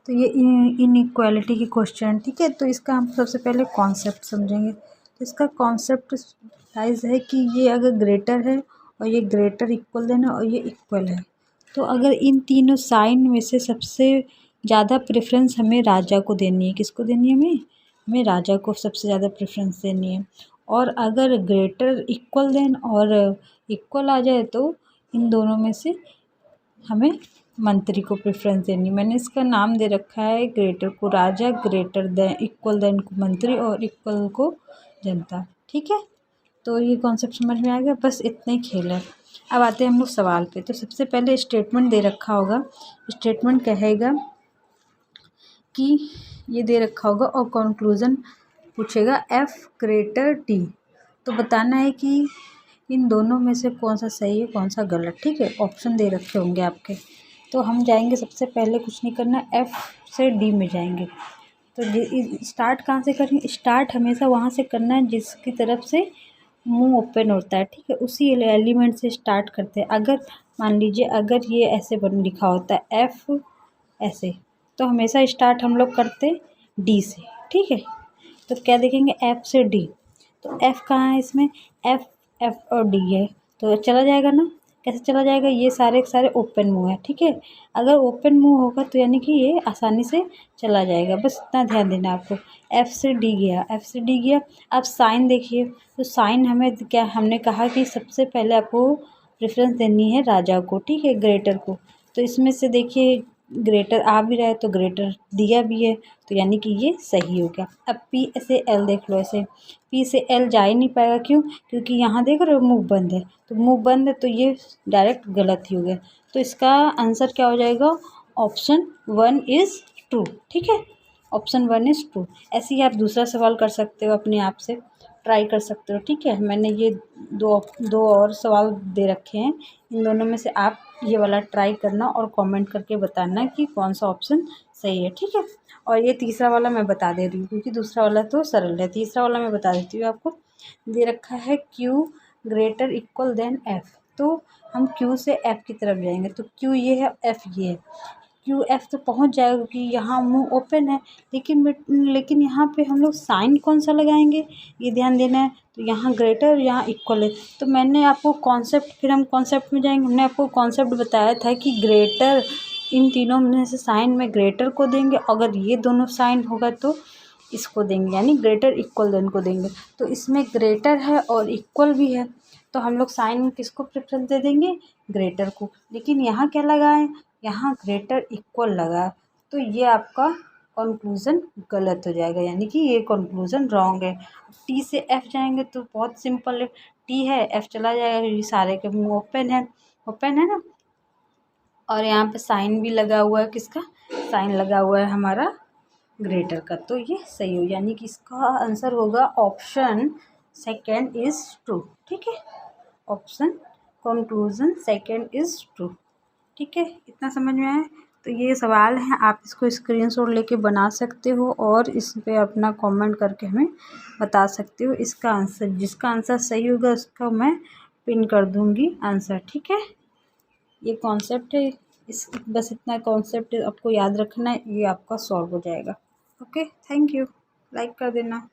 तो ये इनइक्वालिटी की क्वेश्चन, ठीक है। तो इसका हम सबसे पहले कॉन्सेप्ट समझेंगे। तो इसका कॉन्सेप्ट साइज है कि ये अगर ग्रेटर है और ये ग्रेटर इक्वल देन और ये इक्वल है, तो अगर इन तीनों साइन में से सबसे ज़्यादा प्रेफरेंस हमें राजा को देनी है। किसको देनी है? हमें राजा को सबसे ज़्यादा प्रेफरेंस देनी है। और अगर ग्रेटर इक्वल देन और इक्वल आ जाए तो इन दोनों में से हमें मंत्री को प्रेफरेंस देनी। मैंने इसका नाम दे रखा है ग्रेटर को राजा, ग्रेटर देन इक्वल देन को मंत्री और इक्वल को जनता, ठीक है। तो ये कॉन्सेप्ट समझ में आ गया, बस इतना ही खेल है। अब आते हैं हम लोग सवाल पे। तो सबसे पहले स्टेटमेंट दे रखा होगा, स्टेटमेंट कहेगा कि ये दे रखा होगा और कंक्लूजन पूछेगा एफ ग्रेटर डी। तो बताना है कि इन दोनों में से कौन सा सही है कौन सा गलत, ठीक है। ऑप्शन दे रखे होंगे आपके। तो हम जाएंगे, सबसे पहले कुछ नहीं करना, एफ से डी में जाएंगे। तो स्टार्ट कहाँ से करेंगे? स्टार्ट हमेशा वहाँ से करना है जिसकी तरफ से मुंह ओपन होता है, ठीक है, उसी एलिमेंट से स्टार्ट करते हैं। अगर मान लीजिए अगर ये ऐसे बन लिखा होता है एफ ऐसे, तो हमेशा स्टार्ट हम लोग करते डी से, ठीक है। तो क्या देखेंगे? एफ से डी। तो एफ कहाँ है इसमें? एफ और डी है, तो चला जाएगा ना। कैसे चला जाएगा? ये सारे के सारे ओपन मुंह है, ठीक है। अगर ओपन मुंह होगा तो यानी कि ये आसानी से चला जाएगा, बस इतना ध्यान देना आपको। एफ से डी गया, एफ से डी गया। अब साइन देखिए, तो साइन हमें क्या, हमने कहा कि सबसे पहले आपको प्रेफरेंस देनी है राजा को, ठीक है, ग्रेटर को। तो इसमें से देखिए ग्रेटर आ भी रहा है तो ग्रेटर दिया भी है, तो यानी कि ये सही हो गया। अब पी से एल देख लो, ऐसे पी से एल जा ही नहीं पाएगा, क्यों? क्योंकि यहाँ देख रहे हो मुंह बंद है, तो मुंह बंद है तो ये डायरेक्ट गलत ही हो गया। तो इसका आंसर क्या हो जाएगा? ऑप्शन 1 इज़ ट्रू, ठीक है। Option 1 is true. ऐसे ही आप दूसरा सवाल कर सकते हो, अपने आप से ट्राई कर सकते हो, ठीक है। मैंने ये दो और सवाल दे रखे हैं, इन दोनों में से आप ये वाला ट्राई करना और कमेंट करके बताना कि कौन सा ऑप्शन सही है, ठीक है। और ये तीसरा वाला मैं बता दे रही हूँ क्योंकि दूसरा वाला तो सरल है, तीसरा वाला मैं बता देती हूँ आपको। दे रखा है Q greater equal than F, तो हम क्यू से एफ की तरफ जाएंगे। तो क्यू ये है, एफ ये है। क्यू एफ तो पहुंच जाएगा क्योंकि यहाँ मुंह ओपन है, लेकिन यहाँ पे हम लोग साइन कौन सा लगाएंगे ये ध्यान देना है। तो यहाँ ग्रेटर, यहाँ इक्वल है। तो मैंने आपको कॉन्सेप्ट, फिर हम कॉन्सेप्ट में जाएंगे। हमने आपको कॉन्सेप्ट बताया था कि ग्रेटर, इन तीनों में से साइन में ग्रेटर को देंगे, अगर ये दोनों साइन होगा तो इसको देंगे, यानी ग्रेटर इक्वल देन को देंगे। तो इसमें ग्रेटर है और इक्वल भी है, तो हम लोग साइन किसको प्रेफरेंस दे देंगे? ग्रेटर को। लेकिन यहाँ क्या लगा है? यहाँ ग्रेटर इक्वल लगा, तो ये आपका कंक्लूज़न गलत हो जाएगा, यानी कि ये कंक्लूज़न रॉन्ग है। टी से एफ जाएंगे तो बहुत सिंपल है, टी है एफ चला जाएगा, ये सारे के मुंह ओपन है ना। और यहाँ पे साइन भी लगा हुआ है, किसका साइन लगा हुआ है? हमारा ग्रेटर का। तो ये सही हो, यानी कि इसका आंसर होगा ऑप्शन सेकेंड इज़ ट्रू, ठीक है। Option conclusion second is true, ठीक है। इतना समझ में आया? तो ये सवाल है, आप इसको स्क्रीनशॉट लेके बना सकते हो और इस पे अपना कमेंट करके हमें बता सकते हो। इसका आंसर, जिसका आंसर सही होगा उसका मैं पिन कर दूँगी आंसर, ठीक है। ये कॉन्सेप्ट है, इस बस इतना कॉन्सेप्ट आपको याद रखना है, ये आपका सॉल्व हो जाएगा। Okay, thank you. लाइक कर देना।